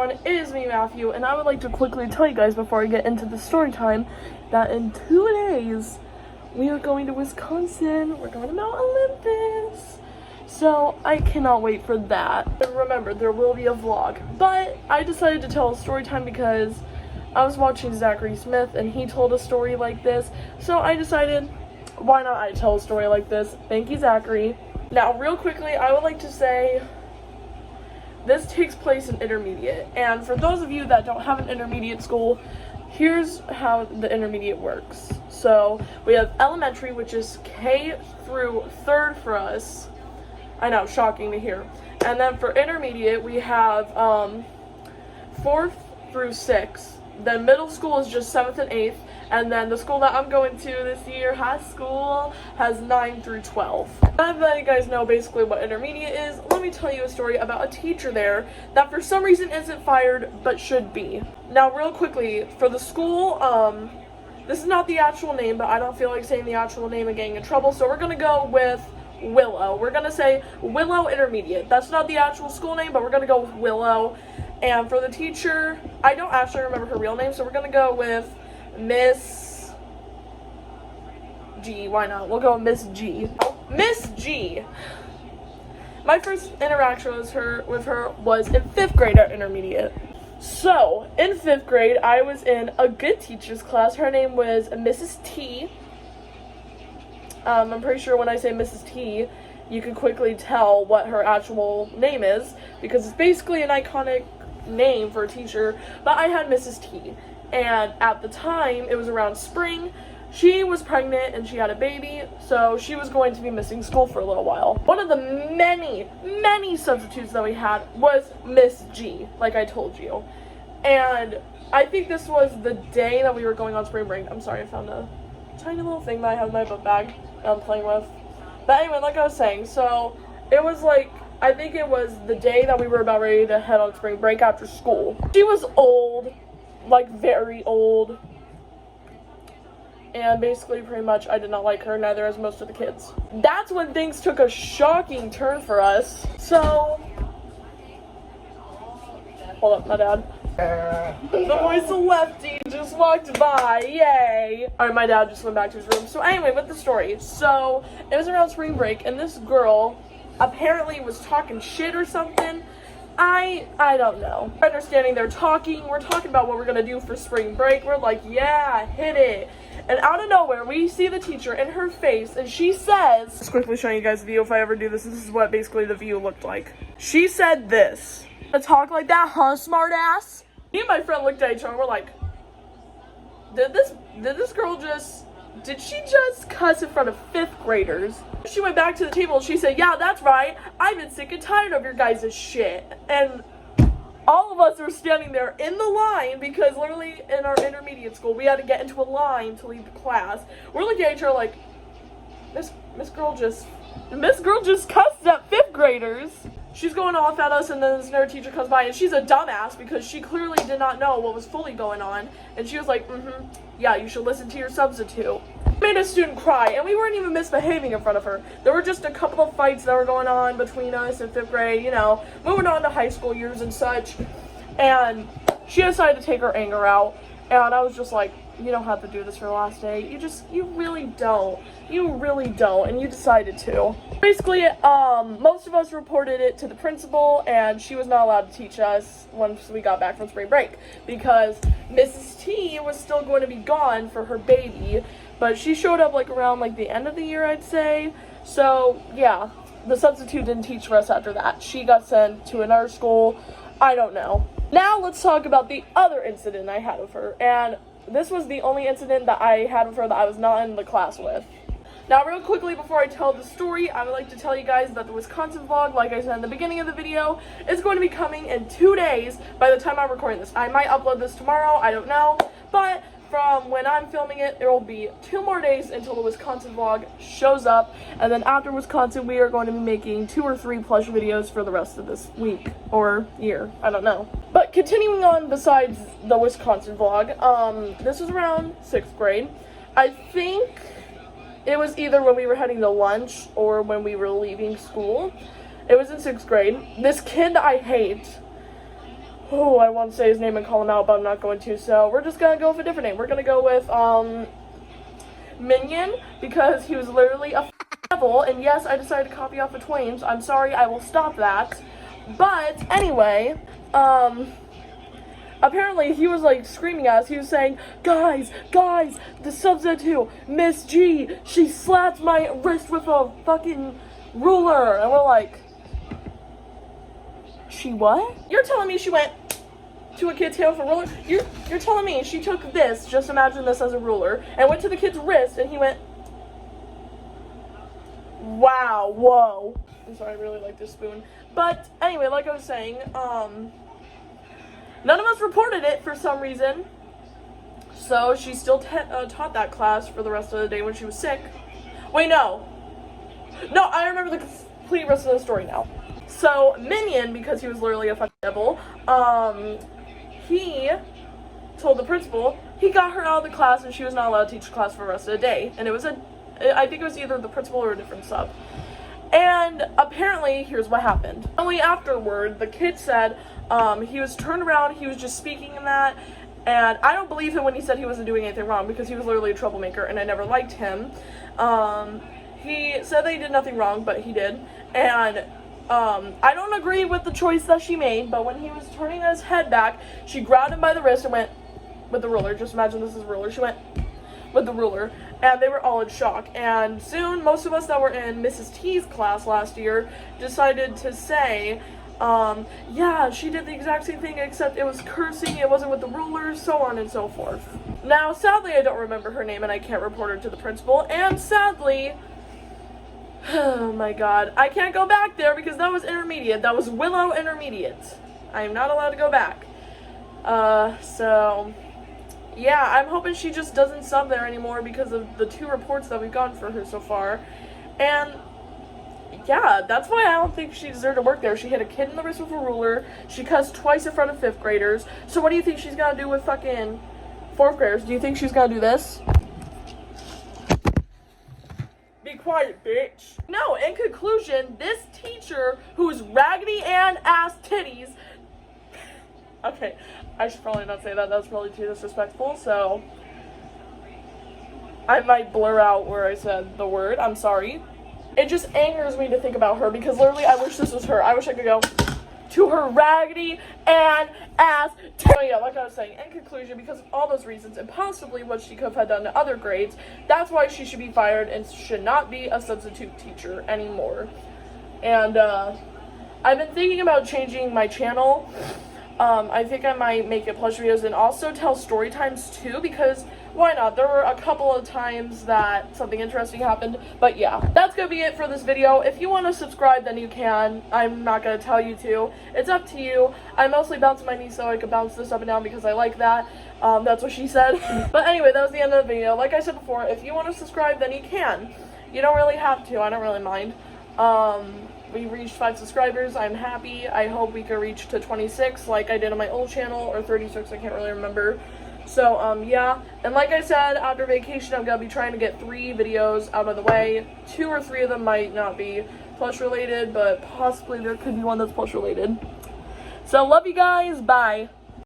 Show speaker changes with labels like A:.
A: everyone, it is me, Matthew, and I would like to quickly tell you guys before I get into the story time that in 2 days we are going to Wisconsin. We're going to Mount Olympus. So I cannot wait for that. And remember, there will be a vlog. But I decided to tell a story time because I was watching Zachary Smith and he told a story like this. So I decided, why not I tell a story like this? Thank you, Zachary. Now, real quickly, I would like to say this takes place in intermediate. And for those of you that don't have an intermediate school, here's how the intermediate works. So we have elementary, which is K through 3rd for us. I know, shocking to hear. And then for intermediate, we have 4th through 6th. Then middle school is just 7th and 8th. And then the school that I'm going to this year, high school, has 9 through 12. Now that you guys know basically what intermediate is, let me tell you a story about a teacher there that for some reason isn't fired, but should be. Now, real quickly, for the school, this is not the actual name, but I don't feel like saying the actual name and getting in trouble, so we're gonna go with Willow. We're gonna say Willow Intermediate. That's not the actual school name, but we're gonna go with Willow. And for the teacher, I don't actually remember her real name, so we're gonna go with Miss G. Why not? We'll go with Miss G. Miss G. My first interaction with her was in 5th grade at intermediate. So, in 5th grade, I was in a good teacher's class. Her name was Mrs. T. I'm pretty sure when I say Mrs. T, you can quickly tell what her actual name is, because it's basically an iconic name for a teacher, but I had Mrs. T. And at the time, it was around spring, she was pregnant and she had a baby, so she was going to be missing school for a little while. One of the many substitutes that we had was Miss G, like I told you. And I think this was the day that we were going on spring break. I'm sorry, I found a tiny little thing that I have in my book bag that I'm playing with. But anyway, like I was saying, so it was like, I think it was the day that we were about ready to head on spring break after school. She was old, like very old. And basically, pretty much, I did not like her, neither as most of the kids. That's when things took a shocking turn for us. So, hold up, my dad. The voice of Lefty just walked by, yay. Alright, my dad just went back to his room. So anyway, with the story. So, it was around spring break, and this girl apparently was talking shit or something. I don't know. Understanding they're talking, we're talking about what we're gonna do for spring break. We're like, yeah, hit it. And out of nowhere, we see the teacher in her face, and she says, just quickly showing you guys the view if I ever do this is what basically the view looked like. She said this. To talk like that, huh, smart ass? Me and my friend looked at each other and we're like, did she just cuss in front of 5th graders? She went back to the table and she said, yeah, that's right. I've been sick and tired of your guys' shit. And all of us were standing there in the line because literally in our intermediate school, we had to get into a line to leave the class. We're looking at each other like, Miss girl just cussed at 5th graders. She's going off at us, and then this nerd teacher comes by, and she's a dumbass because she clearly did not know what was fully going on. And she was like, yeah, you should listen to your substitute. Made a student cry, and we weren't even misbehaving in front of her. There were just a couple of fights that were going on between us in 5th grade, you know, moving on to high school years and such. And she decided to take her anger out, and I was just like, you don't have to do this for the last day. You really don't. You really don't, and you decided to. Basically, most of us reported it to the principal, and she was not allowed to teach us once we got back from spring break, because Mrs. T was still going to be gone for her baby, but she showed up like around like the end of the year, I'd say. So, yeah, the substitute didn't teach for us after that. She got sent to another school. I don't know. Now, let's talk about the other incident I had with her, and this was the only incident that I had with her that I was not in the class with. Now, real quickly, before I tell the story, I would like to tell you guys that the Wisconsin vlog, like I said in the beginning of the video, is going to be coming in 2 days by the time I'm recording this. I might upload this tomorrow, I don't know, but from when I'm filming it, there will be 2 more days until the Wisconsin vlog shows up, and then after Wisconsin, we are going to be making 2 or 3 plush videos for the rest of this week, or year, I don't know. But continuing on besides the Wisconsin vlog, this was around 6th grade. I think it was either when we were heading to lunch or when we were leaving school. It was in 6th grade. This kid I hate Oh, I want to say his name and call him out, but I'm not going to, so we're just gonna go with a different name. We're gonna go with, Minion, because he was literally a devil, and yes, I decided to copy off of Twain's. I'm sorry, I will stop that. But, anyway, apparently he was, like, screaming at us. He was saying, guys, the substitute, Miss G, she slapped my wrist with a fucking ruler. And we're like, she what? You're telling me she went to a kid's tail with a ruler? You're telling me she took this, just imagine this as a ruler, and went to the kid's wrist, and he went, wow, whoa. I'm sorry, I really like this spoon. But anyway, like I was saying, none of us reported it for some reason, so she still taught that class for the rest of the day when she was sick. Wait, no, I remember the complete rest of the story now. So, Minion, because he was literally a fucking devil, he told the principal he got her out of the class and she was not allowed to teach the class for the rest of the day. And it was I think it was either the principal or a different sub. And apparently, here's what happened. Only afterward, the kid said he was turned around, he was just speaking in that, and I don't believe him when he said he wasn't doing anything wrong, because he was literally a troublemaker and I never liked him. He said that he did nothing wrong, but he did. And I don't agree with the choice that she made, but when he was turning his head back, she grabbed him by the wrist and went with the ruler. Just imagine this is a ruler. She went with the ruler, and they were all in shock. And soon, most of us that were in Mrs. T's class last year decided to say, yeah, she did the exact same thing, except it was cursing, it wasn't with the ruler, so on and so forth. Now, sadly, I don't remember her name, and I can't report her to the principal, and sadly, oh my god, I can't go back there because that was intermediate. That was Willow Intermediate. I am not allowed to go back. So, yeah, I'm hoping she just doesn't sub there anymore because of the 2 reports that we've gotten for her so far. And, yeah, that's why I don't think she deserved to work there. She hit a kid in the wrist with a ruler. She cussed twice in front of 5th graders. So what do you think she's gonna do with fucking 4th graders? Do you think she's gonna do this? Be quiet, bitch. No, in conclusion, this teacher who's Raggedy Ann ass titties. Okay, I should probably not say that. That was probably too disrespectful, so I might blur out where I said the word. I'm sorry. It just angers me to think about her because literally I wish this was her. I wish I could go to her Raggedy Ann ass titties. Yeah, like I was saying, in conclusion, because of all those reasons and possibly what she could have had done to other grades, that's why she should be fired and should not be a substitute teacher anymore. And I've been thinking about changing my channel. I think I might make it plush videos and also tell story times too, because why not? There were a couple of times that something interesting happened, but yeah, that's gonna be it for this video. If you want to subscribe, then you can. I'm not gonna tell you to. It's up to you. I mostly bounce my knees so I can bounce this up and down because I like that. That's what she said. But anyway, that was the end of the video. Like I said before, if you want to subscribe, then you can. You don't really have to. I don't really mind. We reached 5 subscribers. I'm happy. I hope we can reach to 26 like I did on my old channel, or 36, I can't really remember. So, yeah. And like I said, after vacation, I'm going to be trying to get 3 videos out of the way. 2 or 3 of them might not be plush related, but possibly there could be one that's plush related. So, love you guys. Bye.